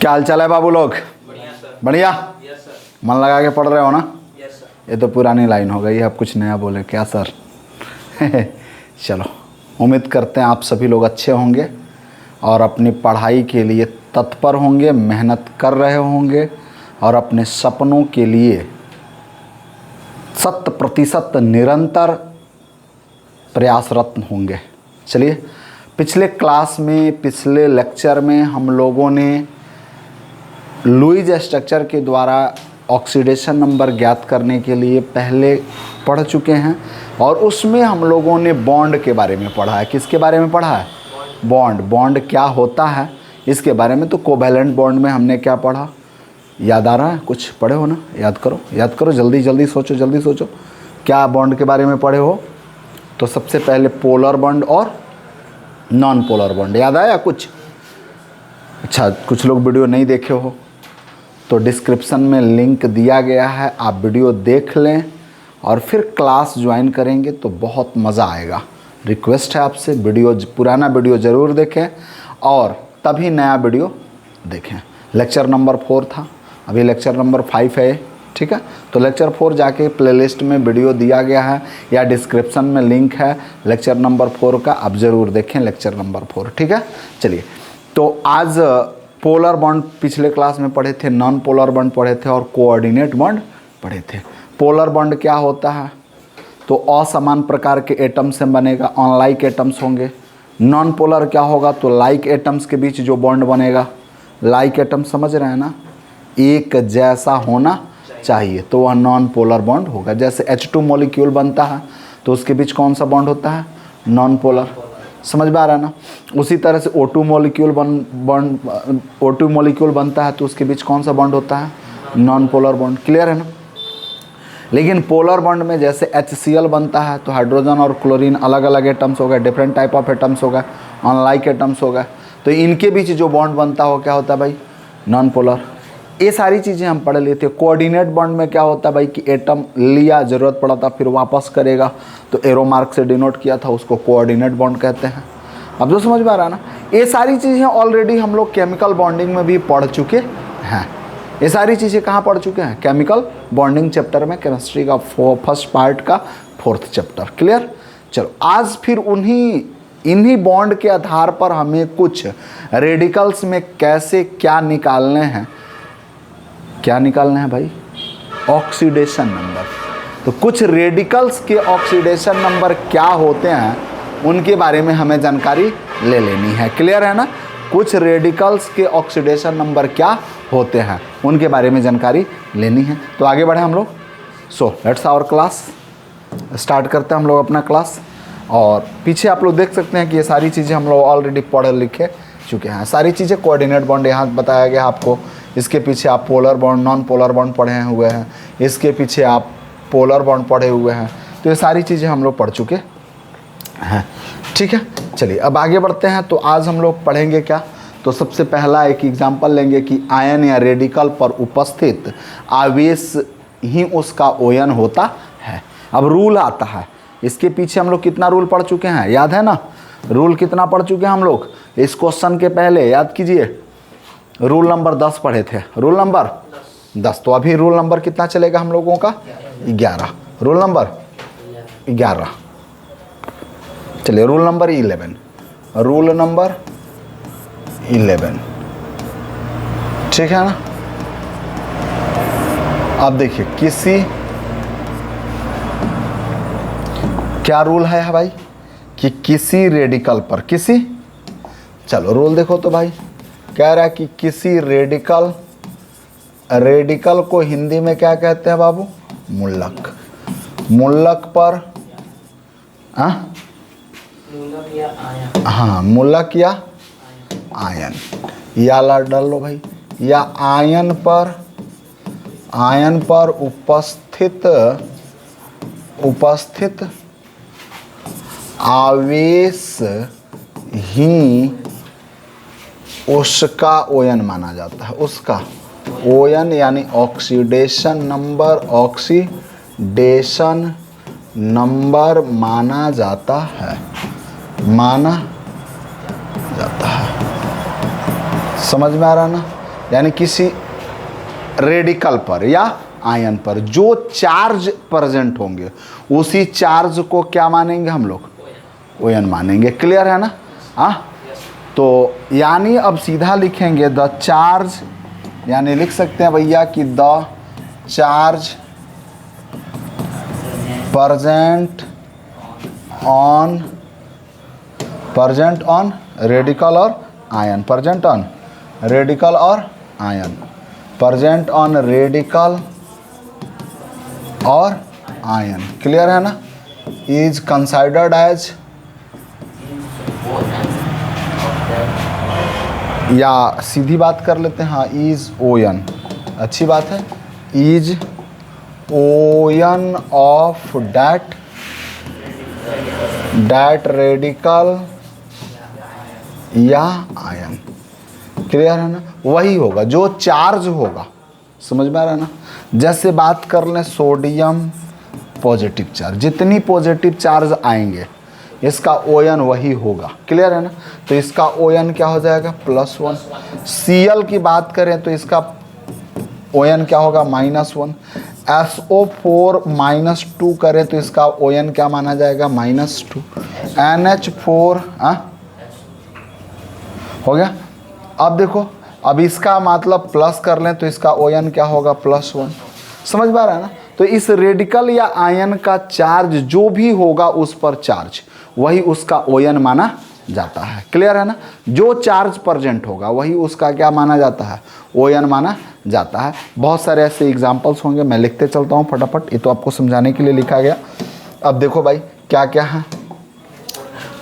क्या हाल चाल है बाबू लोग? बढ़िया सर। बढ़िया। Yes sir. मन लगा के पढ़ रहे हो ना? Yes sir. ये तो पुरानी लाइन हो गई, अब कुछ नया बोले क्या सर? चलो, उम्मीद करते हैं आप सभी लोग अच्छे होंगे और अपनी पढ़ाई के लिए तत्पर होंगे, मेहनत कर रहे होंगे और अपने सपनों के लिए 100% निरंतर प्रयासरत होंगे। चलिए, पिछले क्लास में, पिछले लेक्चर में हम लोगों ने लुईज स्ट्रक्चर के द्वारा ऑक्सीडेशन नंबर ज्ञात करने के लिए पहले पढ़ चुके हैं और उसमें हम लोगों ने बॉन्ड के बारे में पढ़ा है। किसके बारे में पढ़ा है? बॉन्ड। बॉन्ड क्या होता है इसके बारे में। तो कोवैलेंट बॉन्ड में हमने क्या पढ़ा, याद आ रहा है? कुछ पढ़े हो ना? याद करो, याद करो, जल्दी जल्दी सोचो, जल्दी सोचो। क्या बॉन्ड के बारे में पढ़े हो? तो सबसे पहले पोलर बॉन्ड और नॉन पोलर बॉन्ड। याद आया कुछ? अच्छा, कुछ लोग वीडियो नहीं देखे हो तो डिस्क्रिप्शन में लिंक दिया गया है, आप वीडियो देख लें और फिर क्लास ज्वाइन करेंगे तो बहुत मज़ा आएगा। रिक्वेस्ट है आपसे, वीडियो पुराना वीडियो ज़रूर देखें और तभी नया वीडियो देखें। लेक्चर नंबर 4 था, अभी लेक्चर नंबर 5 है, ठीक है? तो लेक्चर 4 जाके प्लेलिस्ट में वीडियो दिया गया है या डिस्क्रिप्शन में लिंक है लेक्चर नंबर 4 का, आप ज़रूर देखें लेक्चर नंबर 4, ठीक है? चलिए, तो आज पोलर बॉन्ड पिछले क्लास में पढ़े थे, नॉन पोलर बॉन्ड पढ़े थे और कोऑर्डिनेट बॉन्ड पढ़े थे। पोलर बॉन्ड क्या होता है? तो असमान प्रकार के एटम से बनेगा, अनलाइक एटम्स होंगे। नॉन पोलर क्या होगा? तो लाइक एटम्स के बीच जो बॉन्ड बनेगा, लाइक एटम समझ रहे हैं ना, एक जैसा होना चाहिए, तो वह नॉन पोलर बॉन्ड होगा। जैसे H2 मॉलिक्यूल बनता है तो उसके बीच कौन सा बॉन्ड होता है? Non polar. समझ में आ रहा है ना? उसी तरह से O2 मॉलिक्यूल बनता है तो उसके बीच कौन सा बॉन्ड होता है? Non polar bond. क्लियर है ना? लेकिन पोलर बॉन्ड में जैसे HCl बनता है तो हाइड्रोजन और क्लोरीन अलग अलग एटम्स हो गए, डिफरेंट टाइप ऑफ एटम्स हो गए, अनलाइक एटम्स हो गए, तो इनके बीच जो बॉन्ड बनता हो क्या होता है भाई? Non polar. ये सारी चीज़ें हम पढ़ लिए थे। कोऑर्डिनेट बॉन्ड में क्या होता है भाई कि एटम लिया, ज़रूरत पड़ा था, फिर वापस करेगा, तो एरो मार्क से डिनोट किया था, उसको कोऑर्डिनेट बॉन्ड कहते हैं। अब जो समझ में आ रहा है ना, ये सारी चीज़ें ऑलरेडी हम लोग केमिकल बॉन्डिंग में भी पढ़ चुके हैं। ये सारी चीज़ें कहाँ पढ़ चुके हैं? केमिकल बॉन्डिंग चैप्टर में, केमिस्ट्री का फर्स्ट पार्ट का 4th चैप्टर। क्लियर? चलो, आज फिर इन्हीं बॉन्ड के आधार पर हमें कुछ रेडिकल्स में कैसे क्या निकालने हैं। क्या निकालना है भाई? Oxidation number. तो कुछ रेडिकल्स के ऑक्सीडेशन नंबर क्या होते हैं उनके बारे में हमें जानकारी ले लेनी है। क्लियर है ना? कुछ रेडिकल्स के ऑक्सीडेशन नंबर क्या होते हैं उनके बारे में जानकारी लेनी है। तो आगे बढ़े हम लोग। So let's our class start करते हैं हम लोग अपना क्लास। और पीछे आप लोग देख सकते हैं कि ये सारी चीज़ें हम लोग ऑलरेडी पढ़ लिखे चुके हैं। सारी चीज़ें कोऑर्डिनेट बॉन्ड यहाँ बताया गया आपको। इसके पीछे आप polar bond, non polar bond पढ़े हुए हैं, इसके पीछे आप पोलर बॉन्ड पढ़े हुए हैं। तो ये सारी चीज़ें हम लोग पढ़ चुके हैं, ठीक है? चलिए, अब आगे बढ़ते हैं। तो आज हम लोग पढ़ेंगे क्या? तो सबसे पहला एक एग्जाम्पल लेंगे कि आयन या रेडिकल पर उपस्थित आवेश ही उसका ओयन होता है। अब रूल आता है, इसके पीछे हम लोग कितना रूल पढ़ चुके हैं, याद है ना? रूल कितना पढ़ चुके हैं हम लोग? इस क्वेश्चन के पहले याद कीजिए, रूल नंबर 10 पढ़े थे। Rule number 10। तो अभी रूल नंबर कितना चलेगा हम लोगों का? 11। Rule number 11। चलिए, रूल नंबर 11। रूल नंबर 11, ठीक है ना? अब देखिए, क्या रूल है भाई कि किसी रेडिकल पर चलो रूल देखो तो भाई, कह रहा है कि किसी रेडिकल को हिंदी में क्या कहते हैं बाबू? मुल्लक। मुल्लक पर मुल्लक या आयन, या डाल लो भाई, या आयन पर उपस्थित आवेश ही उसका ओयन माना जाता है। उसका ओयन यानी ऑक्सीडेशन नंबर माना जाता है। समझ में आ रहा ना? यानी किसी रेडिकल पर या आयन पर जो चार्ज प्रेजेंट होंगे उसी चार्ज को क्या मानेंगे हम लोग, ओएन मानेंगे। क्लियर है ना? हाँ, तो यानी अब सीधा लिखेंगे द चार्ज, यानी लिख सकते हैं भैया कि the charge present on radical और आयन, प्रेजेंट ऑन रेडिकल और आयन, प्रेजेंट ऑन रेडिकल और आयन। क्लियर है ना? इज कंसाइडर्ड एज, या सीधी बात कर लेते हैं, हाँ, इज ओएन, अच्छी बात है, is on of that radical या आयन। क्लियर है ना? वही होगा जो चार्ज होगा, समझ में आ रहा है ना? जैसे बात कर लें सोडियम पॉजिटिव चार्ज, जितनी पॉजिटिव चार्ज आएंगे इसका ओएन वही होगा। क्लियर है ना? तो इसका ओएन क्या हो जाएगा, +1। Cl की बात करें तो इसका ओएन क्या होगा, -1। SO4 -2 करें तो इसका ओएन क्या माना जाएगा, -2। NH4 हो गया। अब देखो, अब इसका मतलब प्लस कर लें तो इसका ओएन क्या होगा, +1। समझ में आ रहा है ना? तो इस रेडिकल या आयन का चार्ज जो भी होगा उस पर चार्ज वही उसका ओएन माना जाता है। क्लियर है ना? जो चार्ज प्रेजेंट होगा वही उसका क्या माना जाता है, ओएन माना जाता है। बहुत सारे ऐसे एग्जांपल्स होंगे, मैं लिखते चलता हूँ फटाफट, ये तो आपको समझाने के लिए लिखा गया। अब देखो भाई क्या क्या है,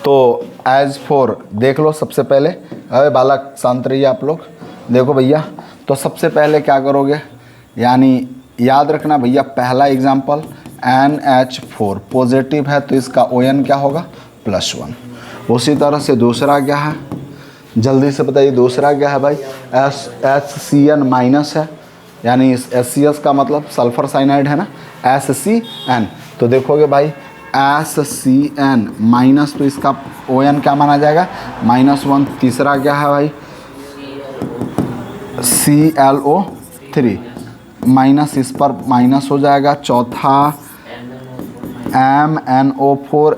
तो एज फॉर देख लो। सबसे पहले, अरे बालक शांत रहिए आप लोग, देखो भैया, तो सबसे पहले क्या करोगे, यानी याद रखना भैया, पहला एग्जाम्पल NH4 पॉजिटिव है तो इसका ओएन क्या होगा, +1। उसी तरह से दूसरा क्या है, जल्दी से बताइए, दूसरा क्या है भाई, HCN माइनस है, यानी SCS का मतलब सल्फर साइनाइड है ना, SCN। तो देखोगे भाई SCN माइनस, तो इसका ओएन क्या माना जाएगा, -1। तीसरा क्या है भाई, ClO3 माइनस, इस पर माइनस हो जाएगा। चौथा MnO4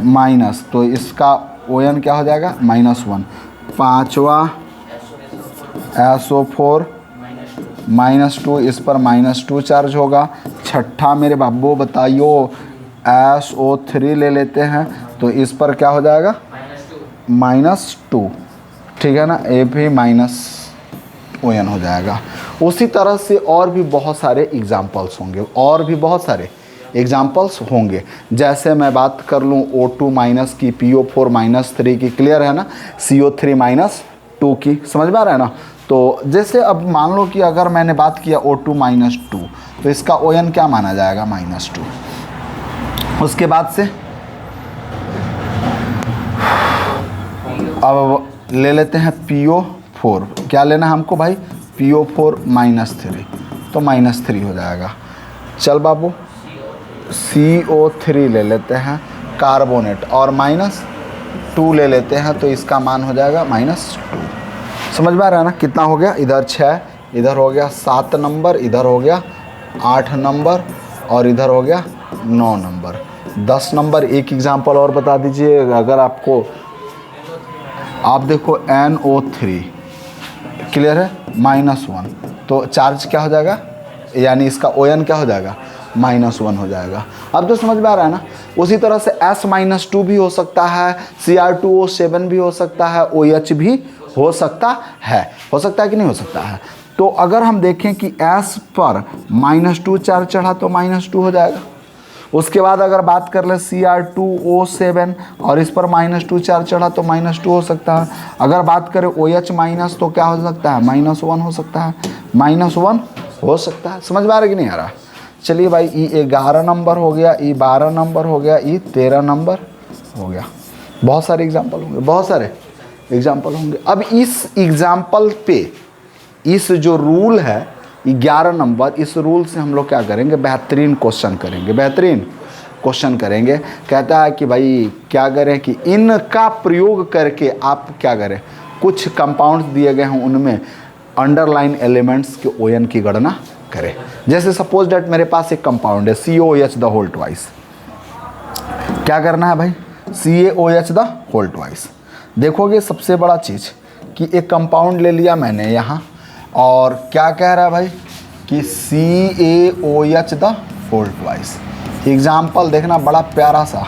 माइनस, तो इसका ओएन क्या हो जाएगा, -1। पांचवा SO4 -2, इस पर -2 चार्ज होगा। छठा मेरे बाबू बताइयो, SO3 ले लेते हैं तो इस पर क्या हो जाएगा, -2। ठीक है ना, ये भी माइनस ओएन हो जाएगा। उसी तरह से और भी बहुत सारे एग्जाम्पल्स होंगे, और भी बहुत सारे एग्जाम्पल्स होंगे। जैसे मैं बात कर लूँ O2 माइनस की, PO4 -3 की, क्लियर है ना, CO3 -2 की, समझ में आ रहा है ना? तो जैसे अब मान लो कि अगर मैंने बात किया O2 -2 तो इसका ओएन क्या माना जाएगा, -2। उसके बाद से अब ले लेते हैं PO4, क्या लेना है हमको भाई, PO4 -3, तो -3 हो जाएगा। चल बाबू, CO3 ले लेते हैं कार्बोनेट और -2 ले लेते हैं तो इसका मान हो जाएगा -2। समझ में आ रहा है ना? कितना हो गया, इधर 6, इधर हो गया 7 नंबर, इधर हो गया 8 नंबर और इधर हो गया 9 नंबर, 10 नंबर। एक एग्जाम्पल और बता दीजिए अगर आपको, आप देखो NO3 क्लियर है, -1, तो चार्ज क्या हो जाएगा, यानी इसका ओएन क्या हो जाएगा, -1 हो जाएगा। अब तो समझ में आ रहा है ना? उसी तरह से S-2 भी हो सकता है, Cr2O7 भी हो सकता है, OH भी हो सकता है कि नहीं हो सकता है। तो अगर हम देखें कि S पर -2 चार्ज चढ़ा तो -2 हो जाएगा। उसके बाद अगर बात कर ले Cr2O7 और इस पर -2 चार्ज चढ़ा तो -2 हो सकता है। अगर बात करें OH माइनस तो क्या हो सकता है, -1 हो सकता है, -1 हो सकता है। समझ में आ रहा है कि नहीं आ रहा? चलिए भाई, ये 11 नंबर हो गया, ये 12 नंबर हो गया, ये 13 नंबर हो गया। बहुत सारे एग्जाम्पल होंगे, बहुत सारे एग्जाम्पल होंगे। अब इस एग्जाम्पल पे इस जो रूल है 11 नंबर, इस रूल से हम लोग क्या करेंगे, बेहतरीन क्वेश्चन करेंगे, बेहतरीन क्वेश्चन करेंगे। कहता है कि भाई क्या करें कि इनका प्रयोग करके आप क्या करें, कुछ कंपाउंड्स दिए गए हैं उनमें अंडरलाइन एलिमेंट्स के ON की गणना करें। जैसे सपोज डेट मेरे पास एक कंपाउंड है COH द होल ट्वाइस। क्या करना है भाई? CaOH the whole twice. देखोगे सबसे बड़ा चीज़ कि एक कंपाउंड ले लिया मैंने यहाँ और क्या कह रहा है भाई कि CaOH the whole twice. Example देखना बड़ा प्यारा सा।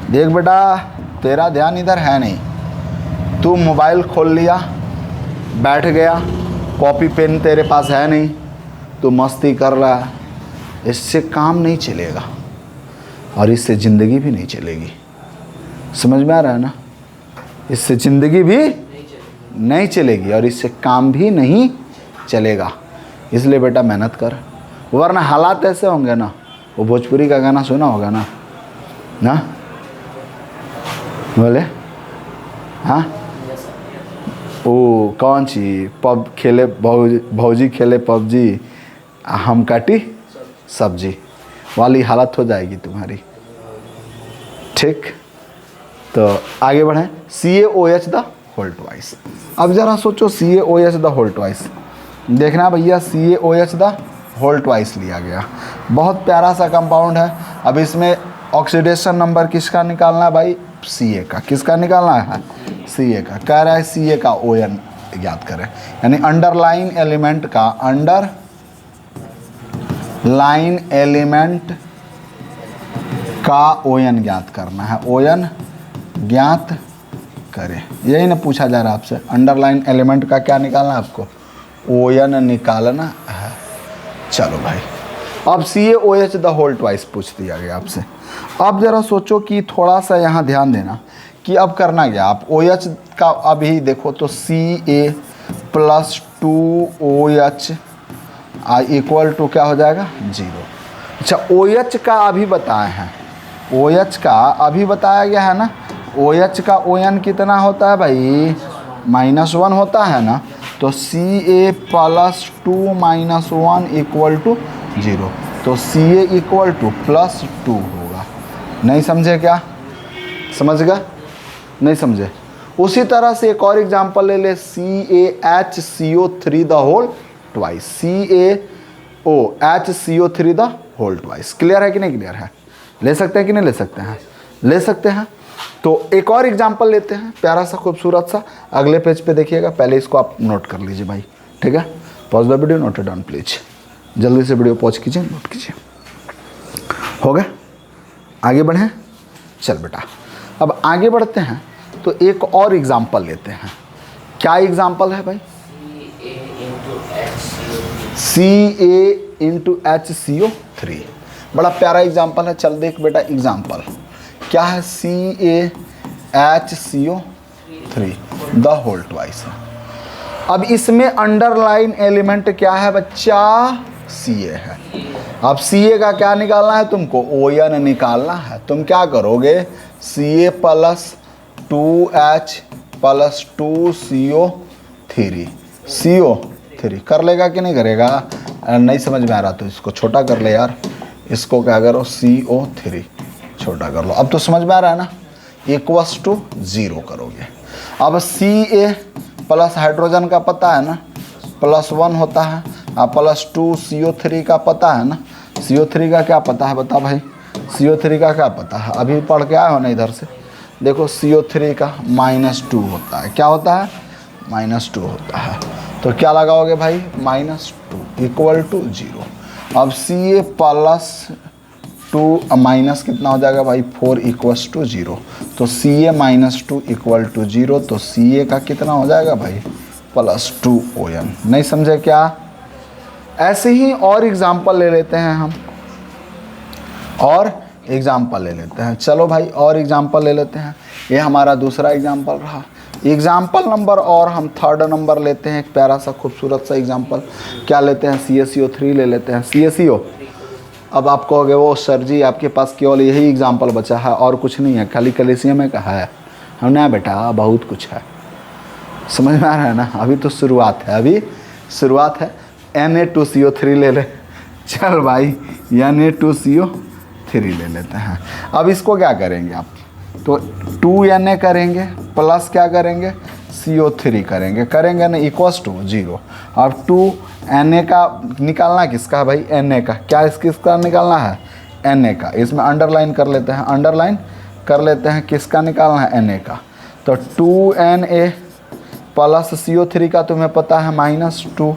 देख बेटा तेरा ध्यान इधर है नहीं, तू मोबाइल खोल लिया, बैठ गया, कॉपी पेन तेरे पास है नहीं, तू मस्ती कर रहा है। इससे काम नहीं चलेगा और इससे ज़िंदगी भी नहीं चलेगी। समझ में आ रहा है ना? इससे ज़िंदगी भी नहीं चलेगी और इससे काम भी नहीं चलेगा। इसलिए बेटा मेहनत कर, वरना हालात ऐसे होंगे ना। वो भोजपुरी का गाना सुना होगा ना? ना बोले हाँ, ओ कौन सी पब खेले भौजी खेले पबजी, हम काटी सब्जी वाली हालत हो जाएगी तुम्हारी। ठीक, तो आगे बढ़ें। CaOH the whole twice. अब ज़रा सोचो CaOH द होल ट्वाइस। देखना भैया CaOH द होल ट्वाइस लिया गया, बहुत प्यारा सा कंपाउंड है। अब इसमें ऑक्सीडेशन नंबर किसका निकालना है भाई? Ca का। किसका निकालना है? Ca का। कह रहा है Ca का ON ज्ञात करें, यानी अंडरलाइन एलिमेंट का अंडरलाइन एलिमेंट का ON ज्ञात करना है। ON ज्ञात करें, यही ना पूछा जा रहा है आपसे। अंडरलाइन एलिमेंट का क्या निकालना है आपको? ON निकालना है। चलो भाई, अब CaOH द होल ट्वाइस पूछ दिया गया आपसे। अब ज़रा सोचो कि थोड़ा सा यहाँ ध्यान देना कि अब करना क्या। आप OH का अभी देखो तो Ca plus 2OH equal to क्या हो जाएगा? 0। अच्छा, OH का अभी बताए हैं, OH का अभी बताया गया है ना। OH का ON कितना होता है भाई? -1 होता है ना। तो Ca प्लस 2 - 1 इक्वल टू 0। तो Ca इक्वल टू प्लस 2 होगा। नहीं समझे क्या? समझ गए? नहीं समझे? उसी तरह से एक और एग्जांपल ले ले, CaHCO3 the whole twice. CaOHCO3 the whole twice. Clear है कि नहीं क्लियर है? ले सकते हैं कि नहीं ले सकते हैं? ले सकते हैं। तो एक और एग्जांपल लेते हैं, प्यारा सा खूबसूरत सा। अगले पेज पे देखिएगा, पहले इसको आप नोट कर लीजिए भाई। ठीक है, pause the video, note it down please. जल्दी से वीडियो पॉज कीजिए, नोट कीजिए। हो गया? आगे बढ़ें। चल बेटा, अब आगे बढ़ते हैं तो एक और एग्जांपल लेते हैं। क्या एग्जांपल है भाई? CaHCO3। बड़ा प्यारा एग्जांपल है। चल देख बेटा, एग्जांपल क्या है? CaHCO3 the whole twice. अब इसमें अंडरलाइन एलिमेंट क्या है बच्चा? Ca है। अब Ca का क्या निकालना है तुमको? ON निकालना है। तुम क्या करोगे? Ca plus 2H plus 2CO3 CO3 कर लेगा कि नहीं करेगा? नहीं समझ में आ रहा तो इसको छोटा कर ले यार। इसको क्या करो? CO3 छोटा कर लो। अब तो समझ में आ रहा है ना? इक्वल्स टू 0 करोगे। अब Ca प्लस हाइड्रोजन का पता है ना, +1 होता है। प्लस 2 CO3 का पता है ना। CO3 का क्या पता है बता भाई? CO3 का क्या पता है? अभी पढ़ के आए हो ना इधर से। देखो CO3 का -2 होता है। क्या होता है? -2 होता है। तो क्या लगाओगे भाई? -2 इक्वल टू 0। अब Ca प्लस 2 माइनस कितना हो जाएगा भाई? 4 इक्वल्स टू 0। तो Ca -2 इक्वल टू 0। तो Ca का कितना हो जाएगा भाई? +2 ON। नहीं समझे क्या? ऐसे ही और एग्जाम्पल ले लेते हैं हम, और एग्जाम्पल ले लेते हैं। चलो भाई, और एग्जाम्पल ले लेते हैं। ये हमारा दूसरा एग्जाम्पल रहा। एग्जाम्पल नंबर और हम 3rd नंबर लेते हैं। एक प्यारा सा खूबसूरत सा एग्जाम्पल क्या लेते हैं? CaCO3 ले लेते हैं। CaCO। अब आप कहोगे वो सर जी आपके पास केवल यही एग्जाम्पल बचा है और कुछ नहीं है, खाली कैल्शियम का है? हमने बेटा बहुत कुछ है। समझ में आ रहा है ना? अभी तो शुरुआत है, अभी शुरुआत है। Na2CO3 ले ले। चल भाई, Na2CO3 ले लेते हैं। अब इसको क्या करेंगे आप? तो 2Na करेंगे प्लस क्या करेंगे? CO3 करेंगे ना, इक्वल्स टू 0। अब 2 Na का निकालना किसका है भाई, Na का। क्या किसका निकालना है, Na का। इसमें अंडरलाइन कर लेते हैं, किसका निकालना है, Na का। तो 2Na प्लस CO3 का तुम्हें पता है -2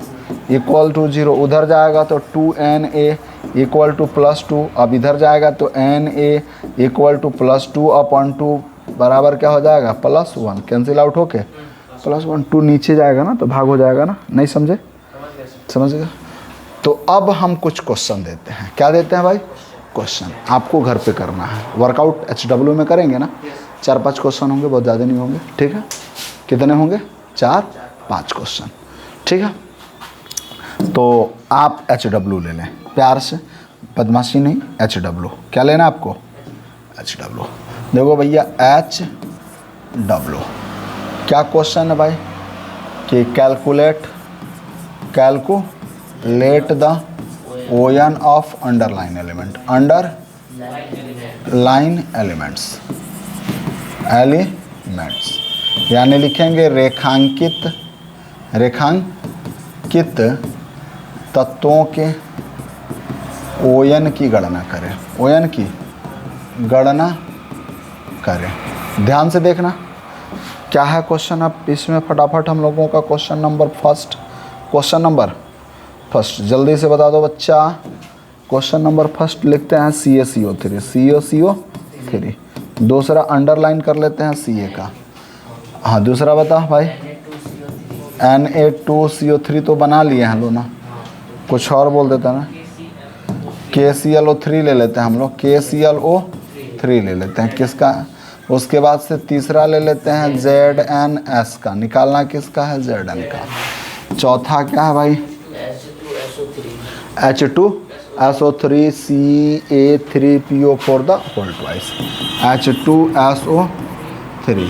इक्वल टू 0। उधर जाएगा तो 2Na इक्वल टू +2। अब इधर जाएगा तो Na इक्वल टू +2/2 बराबर क्या हो जाएगा, +1। कैंसिल आउट होके +1, 2 नीचे जाएगा ना तो भाग हो जाएगा ना। नहीं समझे, समझ गए। तो अब हम कुछ क्वेश्चन देते हैं। क्या देते हैं भाई, क्वेश्चन। आपको घर पे करना है, वर्कआउट HW में करेंगे ना। 4-5 क्वेश्चन होंगे, बहुत ज़्यादा नहीं होंगे, ठीक है। कितने होंगे, 4-5 क्वेश्चन, ठीक है। तो आप HW ले लें प्यार से, बदमाशी नहीं, HW। क्या लेना आपको, HW। देखो भैया HW क्या क्वेश्चन है भाई, कि calculate the ON of underline element, underline elements, यानी लिखेंगे रेखांकित तत्वों के ON की गणना करें। ध्यान से देखना क्या है क्वेश्चन। अब इसमें फटाफट हम लोगों का क्वेश्चन नंबर फर्स्ट जल्दी से बता दो बच्चा। क्वेश्चन नंबर फर्स्ट लिखते हैं CaCO3। दूसरा अंडरलाइन कर लेते हैं Ca का। हाँ दूसरा बता भाई, Na2CO3 तो बना लिए हैं लोग ना, कुछ और बोल देता ना, KClO3 ले लेते हैं हम लोग, KClO3 ले लेते हैं किसका। उसके बाद से तीसरा ले लेते हैं ZnS का, निकालना किसका है, Zn का। चौथा क्या है भाई, H2SO3 CA3PO4 the whole twice, H2SO3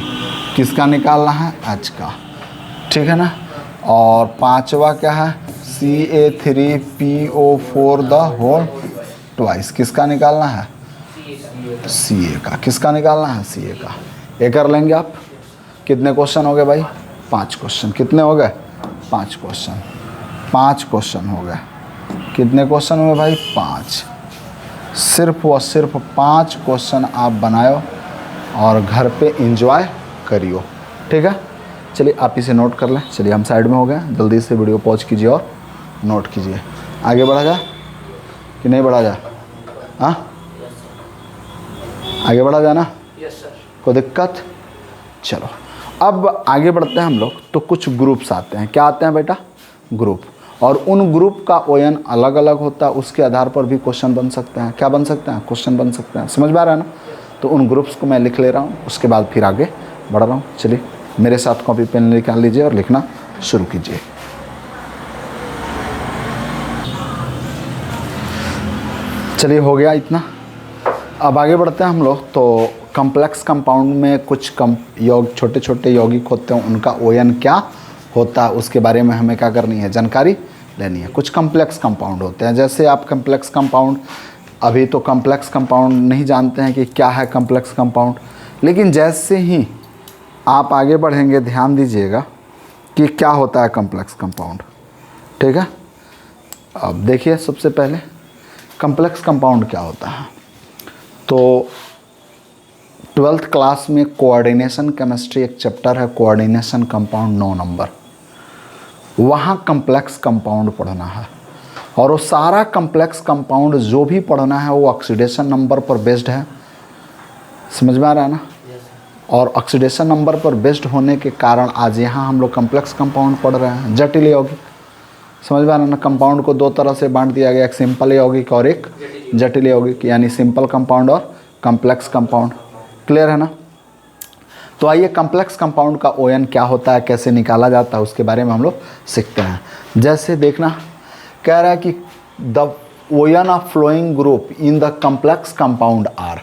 किसका निकालना है, H का, ठीक है ना। और पांचवा क्या है, CA3PO4 द होल ट्वाइस, किसका निकालना है, Ca का। किसका निकालना है, Ca का। ये कर लेंगे आप। कितने क्वेश्चन हो गए भाई, 5 क्वेश्चन। कितने हो गए, 5 क्वेश्चन। 5 क्वेश्चन हो गए। कितने क्वेश्चन हुए भाई, 5। सिर्फ व सिर्फ 5 क्वेश्चन आप बनाओ और घर पे एंजॉय करियो, ठीक है। चलिए आप इसे नोट कर लें। चलिए हम साइड में हो गए, जल्दी से वीडियो पॉज कीजिए और नोट कीजिए। आगे बढ़ा जाए कि नहीं बढ़ा जाए, हाँ आगे बढ़ा जाए ना, यस सर। कोई दिक्कत। चलो अब आगे बढ़ते हैं हम लोग। तो कुछ ग्रुप्स आते हैं, क्या आते हैं बेटा, ग्रुप। और उन ग्रुप का ON अलग अलग होता है, उसके आधार पर भी क्वेश्चन बन सकते हैं। क्या बन सकते हैं, क्वेश्चन बन सकते हैं। समझ में आ रहा है ना। तो उन ग्रुप्स को मैं लिख ले रहा हूँ, उसके बाद फिर आगे बढ़ रहा हूँ। चलिए मेरे साथ कॉपी पेन निकाल लीजिए और लिखना शुरू कीजिए। चलिए हो गया इतना। अब आगे बढ़ते हैं हम लोग। तो कम्प्लेक्स कंपाउंड में कुछ छोटे छोटे यौगिक होते हैं, उनका ON क्या होता है उसके बारे में हमें क्या करनी है, जानकारी लेनी है। कुछ कम्प्लेक्स कंपाउंड होते हैं, जैसे आप कम्प्लेक्स कंपाउंड, अभी तो कम्प्लेक्स कंपाउंड नहीं जानते हैं कि क्या है कम्प्लेक्स कंपाउंड, लेकिन जैसे ही आप आगे बढ़ेंगे ध्यान दीजिएगा कि क्या होता है कम्प्लेक्स कंपाउंड, ठीक है। अब देखिए सबसे पहले कम्प्लेक्स कंपाउंड क्या होता है। तो 12th क्लास में कोऑर्डिनेशन केमिस्ट्री एक चैप्टर है, कोऑर्डिनेशन कंपाउंड 9 नंबर, वहाँ कम्प्लेक्स कंपाउंड पढ़ना है। और वो सारा कम्प्लेक्स कंपाउंड जो भी पढ़ना है वो ऑक्सीडेशन नंबर पर बेस्ड है। समझ में आ रहा है ना। और ऑक्सीडेशन नंबर पर बेस्ड होने के कारण आज यहाँ हम लोग कम्प्लेक्स कंपाउंड पढ़ रहे हैं, जटिल यौगिक। समझ में आ रहा है ना। कंपाउंड को 2 तरह से बांट दिया गया, एक सिंपल यौगिक और एक जटिल यौगिक, यानी सिंपल कंपाउंड और कम्प्लेक्स कंपाउंड। क्लियर है ना। तो आइए कम्प्लेक्स कंपाउंड का ON क्या होता है, कैसे निकाला जाता है, उसके बारे में हम लोग सीखते हैं। जैसे देखना, कह रहा है कि the ON of flowing group in the complex compound are,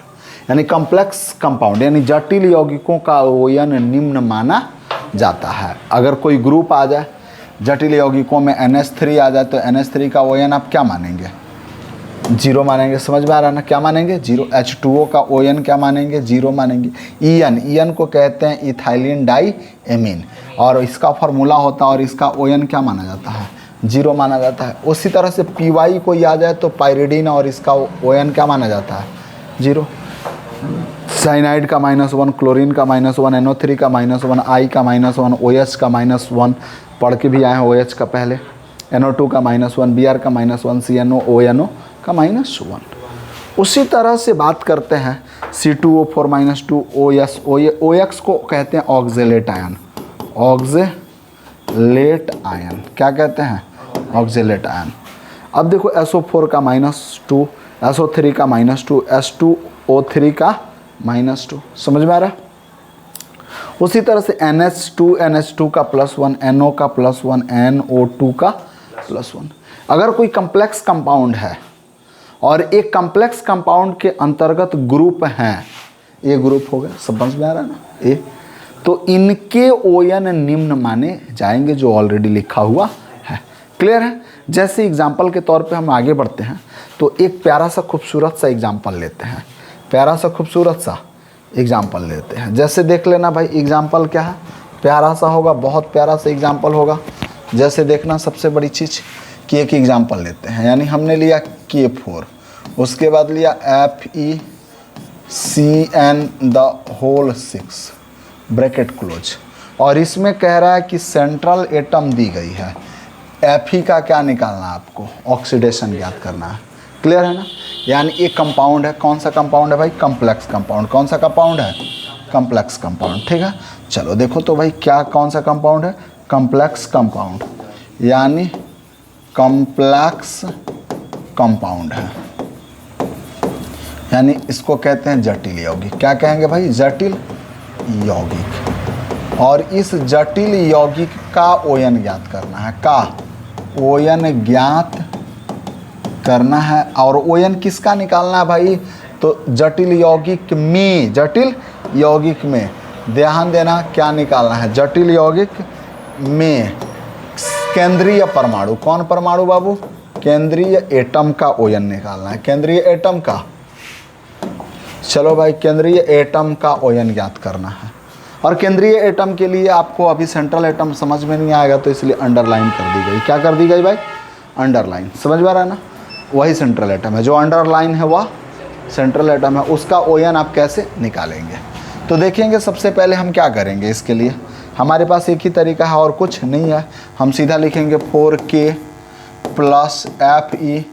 यानी कम्प्लेक्स कंपाउंड यानी जटिल यौगिकों का ON निम्न माना जाता है। अगर कोई ग्रुप आ जाए जटिल यौगिकों में NH3 आ जाए तो NH3 का ON आप क्या मानेंगे, जीरो मानेंगे, समझ में आ रहा है ना, क्या मानेंगे, जीरो। H2O का ON क्या मानेंगे, जीरो मानेंगे। EN को कहते हैं इथाइलिन डाई एमीन, और इसका फार्मूला होता है और इसका ON क्या माना जाता है, जीरो माना जाता है। उसी तरह से PY को आ जाए तो पायरिडीन और इसका ON क्या माना जाता है, जीरो। साइनाइड का -1, क्लोरीन का -1, NO3 का -1, I का -1, OH का -1 पढ़ के भी आए हैं, OH का पहले, NO2 का -1, Br का -1, CNO ONO का -1। उसी तरह से बात करते हैं C2O4 -2 OS, OX को कहते हैं ऑक्जेलेट आयन, ऑक्जेलेट आयन, क्या कहते हैं, ऑक्जेलेट आयन। अब देखो SO4 का -2, SO3 का -2, H2O3 का -2, समझ में आ रहा है। उसी तरह से NH2 का +1, NO का +1, NO2 का +1। अगर कोई कम्प्लेक्स कंपाउंड है और एक कम्प्लेक्स कंपाउंड के अंतर्गत ग्रुप हैं, ये ग्रुप हो गया, समझ में आ रहा है ना, ये तो इनके ON निम्न माने जाएंगे, जो ऑलरेडी लिखा हुआ है, क्लियर है। जैसे एग्जाम्पल के तौर पे हम आगे बढ़ते हैं तो एक प्यारा सा खूबसूरत सा एग्जाम्पल लेते हैं, प्यारा सा खूबसूरत सा एग्जाम्पल लेते हैं। जैसे देख लेना भाई, एग्जाम्पल क्या है, प्यारा सा होगा, बहुत प्यारा सा एग्जाम्पल होगा। जैसे देखना सबसे बड़ी चीज़ कि एक एग्जाम्पल लेते हैं, यानी हमने लिया K4, उसके बाद लिया FeCN6 ब्रैकेट क्लोज, और इसमें कह रहा है कि सेंट्रल एटम दी गई है, Fe का क्या निकालना है आपको, ऑक्सीडेशन ज्ञात करना है, क्लियर है ना। यानी एक कंपाउंड है, कौन सा कंपाउंड है भाई, कम्प्लेक्स कंपाउंड। कौन सा कंपाउंड है, कम्प्लेक्स कंपाउंड, ठीक है। चलो देखो तो भाई क्या, कौन सा कंपाउंड है, कम्प्लेक्स कंपाउंड, यानी कम्प्लेक्स कंपाउंड है, यानी इसको कहते हैं जटिल यौगिक। क्या कहेंगे भाई, जटिल यौगिक। और इस जटिल यौगिक का ON ज्ञात करना है, का ON ज्ञात करना है। और ON किसका निकालना है भाई, तो जटिल यौगिक में, जटिल यौगिक में ध्यान देना, क्या निकालना है, जटिल यौगिक में केंद्रीय परमाणु, कौन परमाणु बाबू, केंद्रीय एटम का ON निकालना है, केंद्रीय एटम का। चलो भाई, केंद्रीय एटम का ON ज्ञात करना है। और केंद्रीय एटम के लिए आपको अभी सेंट्रल एटम समझ में नहीं आएगा, तो इसलिए अंडरलाइन कर दी गई। क्या कर दी गई भाई, अंडरलाइन, समझ में आ रहा है ना, वही सेंट्रल एटम है, जो अंडरलाइन है वह सेंट्रल एटम है, उसका ON आप कैसे निकालेंगे। तो देखेंगे सबसे पहले हम क्या करेंगे, इसके लिए हमारे पास एक ही तरीका है और कुछ नहीं है। हम सीधा लिखेंगे 4K + Fe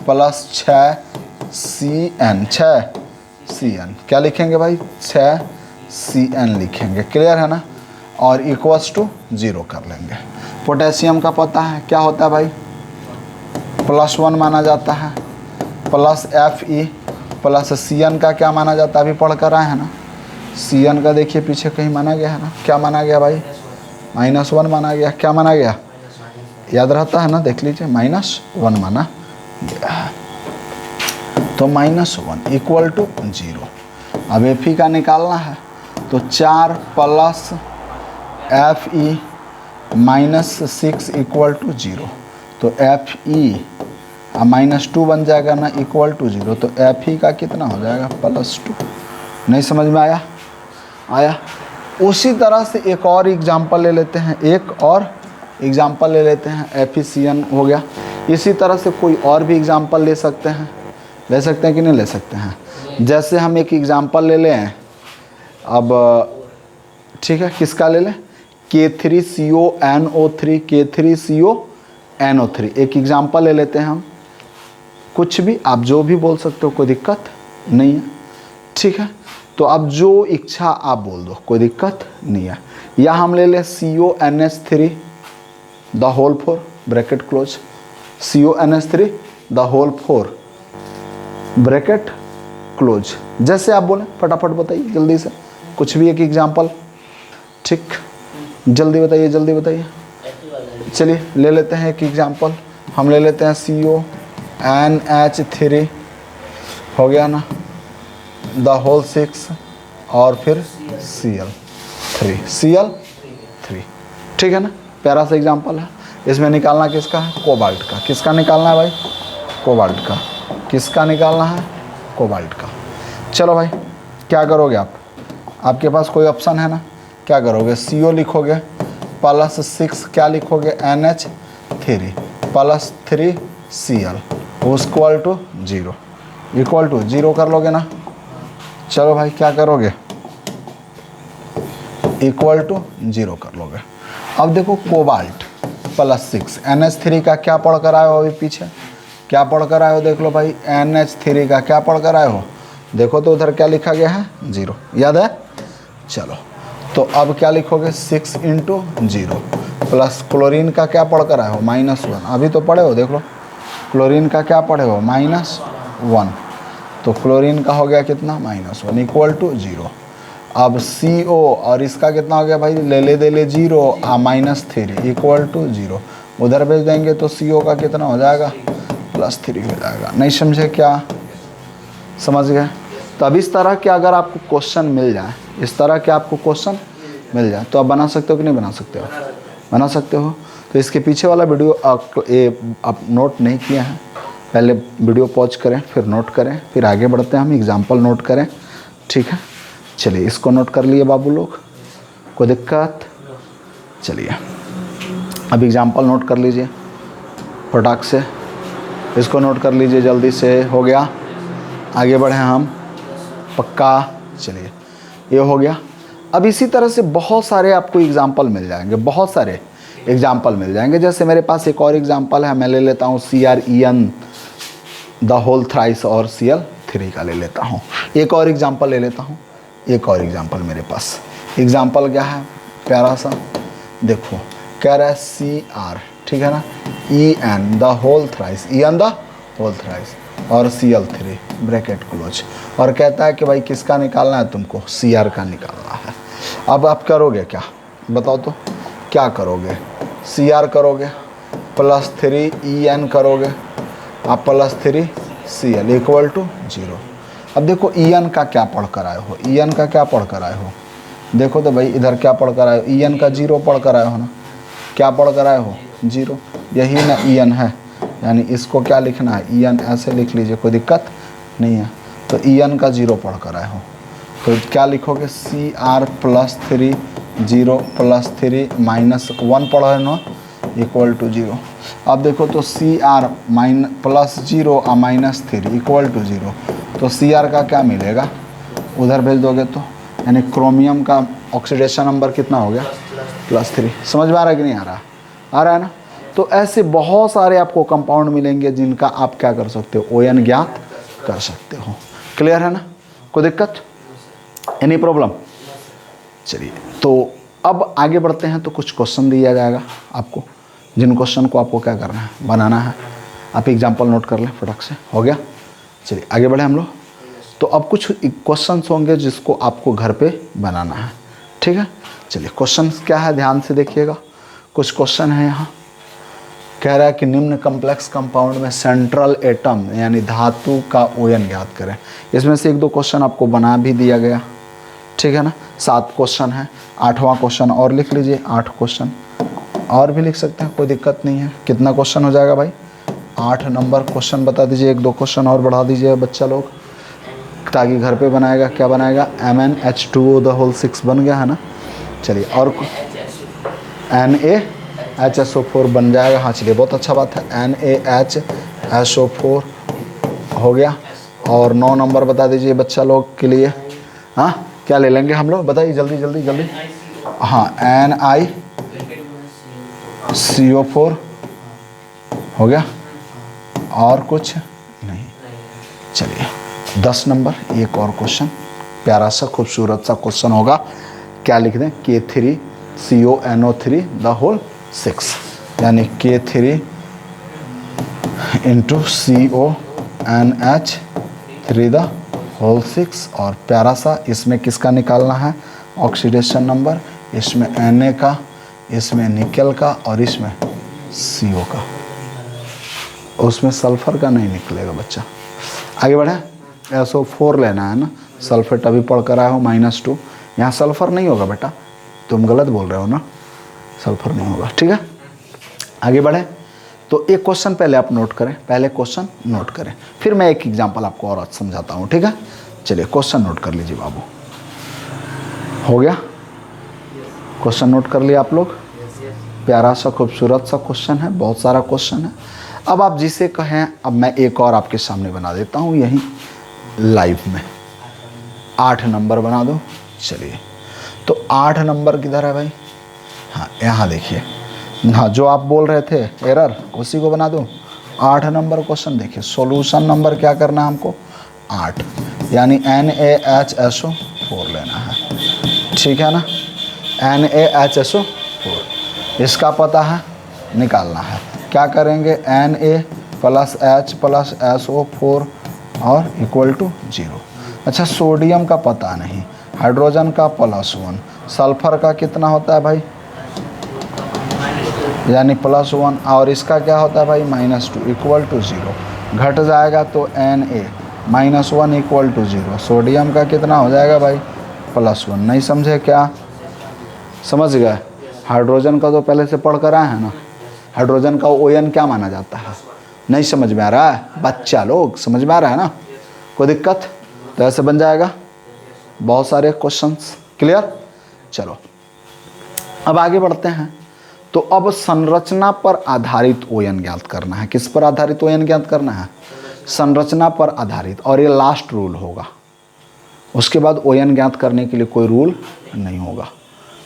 + 6CN, 6CN, क्या लिखेंगे भाई, 6CN लिखेंगे, क्लियर है ना। और इक्वल्स टू 0 कर लेंगे। पोटेशियम का पता है क्या होता है भाई, +1 माना जाता है, प्लस Fe + CN का क्या माना जाता है, अभी पढ़ कर आए हैं ना, CN का देखिए पीछे कहीं माना गया है ना, क्या माना गया भाई, -1 माना गया, क्या माना गया, याद रहता है ना, देख लीजिए, -1 माना गया है। तो -1 इक्वल टू 0। अब Fe का निकालना है, तो 4 + Fe -6 इक्वल टू 0, तो Fe -2 बन जाएगा ना, इक्वल टू 0, तो Fe का कितना हो जाएगा, +2। नहीं समझ में आया, आया। उसी तरह से एक और एग्जाम्पल ले लेते हैं, एक और एग्जाम्पल ले लेते हैं, FeCN हो गया। इसी तरह से कोई और भी एग्जाम्पल ले सकते हैं, ले सकते हैं कि नहीं ले सकते हैं। जैसे हम एक एग्जाम्पल ले लें, अब ठीक है, किसका ले लें, K3CONO3, K3CONO3 एक एग्जाम्पल ले लेते हैं हम, कुछ भी आप जो भी बोल सकते हो, कोई दिक्कत नहीं है, ठीक है। तो अब जो इच्छा आप बोल दो, कोई दिक्कत नहीं है। या हम ले लें CONH3 the whole 4 bracket close, CONH3 the whole 4 bracket close. जैसे आप बोलें, फटाफट बताइए जल्दी से, कुछ भी एक एग्जाम्पल, ठीक, जल्दी बताइए, जल्दी बताइए। चलिए ले लेते हैं एक एग्जाम्पल, हम ले लेते हैं CONH3 हो गया ना, द होल 6 और फिर Cl3, ठीक है ना, प्यारा सा एग्जाम्पल है। इसमें निकालना किसका है, कोबाल्ट का। किसका निकालना है भाई, कोबाल्ट का। किसका निकालना है? कोबाल्ट का। चलो भाई क्या करोगे आप, आपके पास कोई ऑप्शन है ना, क्या करोगे? CO लिखोगे प्लस 6 क्या लिखोगे? NH3 plus 3Cl equal to 0, equal to 0 कर लोगे ना। चलो भाई क्या करोगे? इक्वल टू 0 कर लोगे। अब देखो कोबाल्ट प्लस 6 NH3 का क्या पढ़ कर आए हो? अभी पीछे क्या पढ़ कर आए हो? देख लो भाई NH3 का क्या पढ़ कर आए हो? देखो तो उधर क्या लिखा गया है? 0, याद है? चलो तो अब क्या लिखोगे? 6 इंटू 0 प्लस क्लोरीन का क्या पढ़ कर आए हो? -1। अभी तो पढ़े हो, देख लो क्लोरीन का क्या पढ़े हो? -1। तो क्लोरीन का हो गया कितना? -1 इक्वल टू 0। अब CO और इसका कितना हो गया भाई? ले ले दे ले 0 -3 इक्वल टू 0। उधर भेज देंगे तो CO का कितना हो जाएगा? +3 हो जाएगा। नहीं समझे क्या? समझ गए? तो अब इस तरह के अगर आपको क्वेश्चन मिल जाए, इस तरह के आपको क्वेश्चन मिल जाए तो आप बना सकते हो कि नहीं बना सकते हो? बना सकते हो। तो इसके पीछे वाला वीडियो आप नोट नहीं किए हैं, पहले वीडियो पॉज करें, फिर नोट करें, फिर आगे बढ़ते हैं हम एग्जाम्पल नोट करें, ठीक है? चलिए इसको नोट कर लिए बाबू लोग, कोई दिक्कत? चलिए अब एग्जाम्पल नोट कर लीजिए फटाक से, इसको नोट कर लीजिए जल्दी से। हो गया? आगे बढ़े हम, पक्का? चलिए ये हो गया। अब इसी तरह से बहुत सारे आपको एग्जाम्पल मिल जाएंगे, बहुत सारे एग्जाम्पल मिल जाएंगे। जैसे मेरे पास एक और एग्जाम्पल है, मैं ले लेता हूँ CrEn द होल थ्राइस और Cl3 का ले लेता हूँ। एक और एग्जाम्पल ले लेता हूँ, एक और एग्जाम्पल मेरे पास। एग्जाम्पल क्या है? प्यारा सा देखो, कह रहा है Cr, ठीक है ना, En the whole thrice, En the whole thrice और Cl3 ब्रैकेट क्लोज, और कहता है कि भाई किसका निकालना है तुमको? Cr का निकालना है। अब आप करोगे क्या बताओ तो? क्या करोगे? Cr करोगे +3 En करोगे आप +3 Cl इक्वल टू 0। अब देखो En का क्या पढ़ कर आए हो? En का क्या पढ़ कर आए हो? देखो तो भाई इधर क्या पढ़ कर आए हो? En का 0 पढ़ कर आए हो ना। क्या पढ़ कर आए हो? 0। यही ना En है, यानी इसको क्या लिखना है? En ऐसे लिख लीजिए, कोई दिक्कत नहीं है। तो En का 0 पढ़ कर आए हो तो क्या लिखोगे? Cr +3 0 +3 -1 पढ़ रहे ना, इक्वल टू 0। अब देखो तो Cr +0 और -3 इक्वल टू 0। तो Cr का क्या मिलेगा? उधर भेज दोगे तो, यानी क्रोमियम का ऑक्सीडेशन नंबर कितना हो गया? +3। समझ में आ रहा है कि नहीं आ रहा? आ रहा है ना? तो ऐसे बहुत सारे आपको कंपाउंड मिलेंगे जिनका आप क्या कर सकते हो? ON ज्ञात कर सकते हो। क्लियर है ना? कोई दिक्कत? Any problem? चलिए तो अब आगे बढ़ते हैं। तो कुछ क्वेश्चन दिया जाएगा आपको, जिन क्वेश्चन को आपको क्या करना है? बनाना है। आप एग्जाम्पल नोट कर लें फटाक से। हो गया? चलिए आगे बढ़े हम लोग। तो अब कुछ क्वेश्चंस होंगे जिसको आपको घर पे बनाना है, ठीक है? चलिए क्वेश्चन क्या है ध्यान से देखिएगा। कुछ क्वेश्चन है यहाँ, कह रहा है कि निम्न कम्प्लेक्स कंपाउंड में सेंट्रल एटम यानी धातु का ON ज्ञात करें। इसमें से 1-2 क्वेश्चन आपको बना भी दिया गया, ठीक है ना? 7 क्वेश्चन है। 8वां क्वेश्चन और लिख लीजिए, 8 क्वेश्चन और भी लिख सकते हैं, कोई दिक्कत नहीं है। कितना क्वेश्चन हो जाएगा भाई? 8 नंबर क्वेश्चन बता दीजिए। 1-2 क्वेश्चन और बढ़ा दीजिए बच्चा लोग, ताकि घर पे बनाएगा। क्या बनाएगा? MnH2O द होल 6 बन गया है ना। चलिए और NaHSO4 बन जाएगा। हाँ चलिए बहुत अच्छा बात है, NaHSO4 हो गया। और 9 नंबर बता दीजिए बच्चा लोग के लिए। हाँ क्या ले लेंगे हम लोग? बताइए जल्दी जल्दी जल्दी। हाँ NiCO4 हो गया, और कुछ नहीं। चलिए 10 नंबर एक और क्वेश्चन, प्यारा सा खूबसूरत सा क्वेश्चन होगा। क्या लिख दें? K3CONO3 द होल 6, यानी K3 into CONH3 the whole 6। और प्यारा सा इसमें किसका निकालना है? Oxidation number. इसमें Na का, इसमें निकल का, और इसमें CO का। उसमें सल्फर का नहीं निकलेगा बच्चा। आगे बढ़े। SO4 लेना है ना, सल्फेट अभी पढ़ कर आए हो -2। यहाँ सल्फर नहीं होगा बेटा, तुम गलत बोल रहे हो ना, सल्फर नहीं होगा, ठीक है? आगे बढ़े। तो एक क्वेश्चन पहले आप नोट करें, पहले क्वेश्चन नोट करें, फिर मैं एक एग्जांपल आपको और समझाता हूँ, ठीक है। चलिए क्वेश्चन नोट कर लीजिए बाबू। हो गया, क्वेश्चन नोट कर लिया आप लोग। प्यारा सा खूबसूरत सा क्वेश्चन है, बहुत सारा क्वेश्चन है। अब आप जिसे कहें, अब मैं एक और आपके सामने बना देता हूँ यहीं लाइव में। 8 नंबर बना दो। चलिए, तो 8 नंबर किधर है भाई? हाँ, यहाँ देखिए। हाँ, जो आप बोल रहे थे एरर, उसी को बना दो। 8 नंबर क्वेश्चन देखिए, सॉल्यूशन नंबर क्या करना है हमको? 8, यानी NaHSO4 लेना है, ठीक है ना। NaHSO4 इसका पता है, निकालना है। क्या करेंगे? Na + H + SO4 और इक्वल टू 0। अच्छा, सोडियम का पता नहीं, हाइड्रोजन का +1, सल्फर का कितना होता है भाई? यानी +1, और इसका क्या होता है भाई? -2 इक्वल टू 0। घट जाएगा तो Na -1 इक्वल टू 0। सोडियम का कितना हो जाएगा भाई? +1। नहीं समझे क्या? समझ गए? हाइड्रोजन का तो पहले से पढ़ कर आए हैं ना। हाइड्रोजन का ON क्या माना जाता है? नहीं समझ में आ रहा है? बच्चा लोग समझ में आ रहा है ना? कोई दिक्कत? तो ऐसे बन जाएगा बहुत सारे क्वेश्चंस। क्लियर? चलो अब आगे बढ़ते हैं। तो अब संरचना पर आधारित ON ज्ञात करना है। किस पर आधारित ON ज्ञात करना है? संरचना पर आधारित, और ये लास्ट रूल होगा। उसके बाद ON ज्ञात करने के लिए कोई रूल नहीं होगा।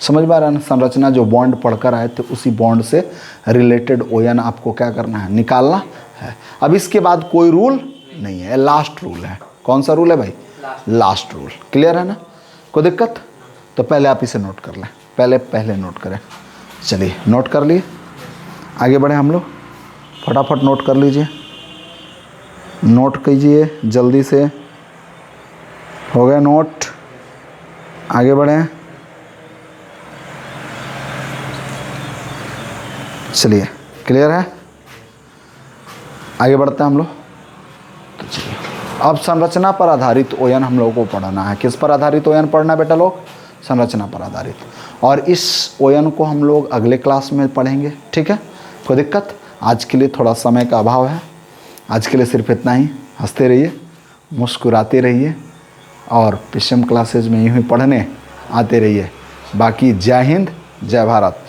समझ में आ रहा है ना? संरचना जो बॉन्ड पढ़कर आए थे, उसी बॉन्ड से रिलेटेड ON आपको क्या करना है? निकालना है। अब इसके बाद कोई रूल नहीं है, लास्ट रूल है। कौन सा रूल है भाई? Last rule. क्लियर है ना? कोई दिक्कत? तो पहले आप इसे नोट कर लें, पहले नोट करें। चलिए, नोट कर लिए, आगे बढ़े हम लोग। फटाफट नोट कर लीजिए, नोट कीजिए जल्दी से। हो गया नोट? आगे बढ़ें। चलिए, क्लियर है? आगे बढ़ते हैं हम लोग। तो चलिए, अब संरचना पर आधारित ON हम लोगों को पढ़ना है। किस पर आधारित ON पढ़ना है बेटा लोग? संरचना पर आधारित। और इस ON को हम लोग अगले क्लास में पढ़ेंगे, ठीक है। कोई दिक्कत? आज के लिए थोड़ा समय का अभाव है, आज के लिए सिर्फ इतना ही। हंसते रहिए, मुस्कुराते रहिए, और PCM क्लासेज में यूँ ही पढ़ने आते रहिए। बाकी जय हिंद, जय भारत।